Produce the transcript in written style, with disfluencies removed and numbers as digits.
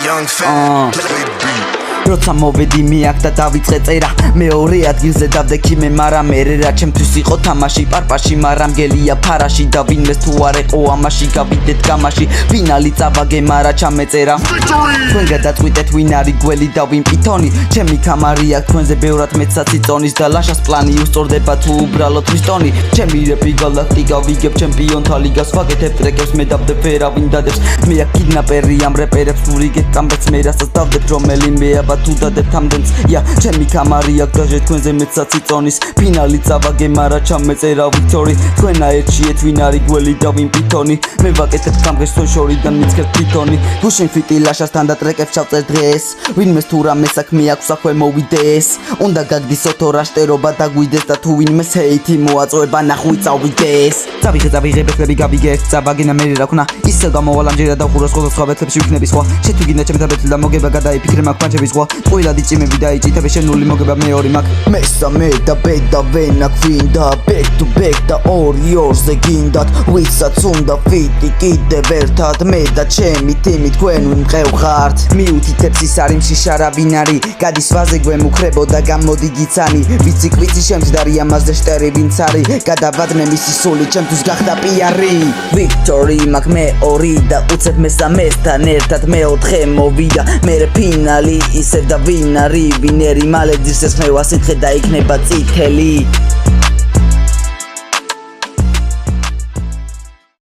young fan play beat როცა მოვედი მიაკ და დავიწყე წერა მეორე ადგილზე დავდექი მე მაგრამ მერე რა ჩემთვის იყო თამაში პარპაში მაგრამ გელია ფარაში და ვინმეს თუ არ ეყო ამაში გავიდეთ გამაში ფინალი წავაგე მარა ჩამეწერა თქვენ გადაწყვიტეთ ვინ არის გველი და ვინ პითონი ჩემი კამარია თქვენზე ბევრად მეცაც იწონის და ლაშას პლანი უსწორდება თუ უბრალოდ ვისტონი ჩემი რეპი გალაქტიკა ვიგებ ჩემპიონთა ლიგას ვაკეთებ ტრეკებს მე დავდებ ვერავინ დადებს მე აქ კიდნაპერი ამ რეპერებს ვურიგეთ ამბებს მე რასაც დავდებ რომელიმეა თუ დადებ თამდენს ია ჩემი კამარია გდაჟე თქვენზე მეცაც იწონის ფინალი წავაგე მარა ჩამეწერა ვიქტორი თქვენა ერთშიეთ ვინ არის გველი და ვინ პითონი მე ვაკეთებ გამგეს თვითონ შორიდან მიცქებ პითონი გუშინ ფიტი ლაშასთან და ტრეკებს ჩავწერ დღეს ვინმეს თუ რამე საქმე აქვს აქვე მოვიდეს უნდა გაგდის ოთორაშტერობა და გვიდეს და თუ ვინმეს ჰეითი მოაწოება ნახვი წავიდეს წავიღე ბეთლები გავიგე ერთ წავაგენა მე რა ქნა ისე გამოვალ ამჯერად დავხუროს ხოლმე სხვა ბეთლებში ვიქნები სხვა შეთვიგინდა ჩემი თაბეთლი და მოგება გადაიფიქრე მაგ პანჩების სხვა ყველადი წიმები დაიჭითები შენული მოგება მეორე მაგ მესამე და ბედა ვენა გვინდა back to back და ორი ორზე გინდათ ვისაც უნდა ფიტი კიდევ ერთად მე და ჩემი თიმი თქვენ ვიმყევხართ მიუთითებს ის არის მშიშარა ვინ არის გადის ვაზე გვემუქრებო და გამოდი გიცანი ვიცი კვიცი შემჯდარი ამაზე შტერი ვინც არის გადავადნე მისი სული ჩემთვის გახდა პიარი ვიქტორი მაგ მეორე და უცებ მესამესთან ერთად მეოთხე მოვიდა მე ფინალი ისევ და ვინ არის ვინერი მალე ძირს ესხმევა სითხე და იქნება წითელი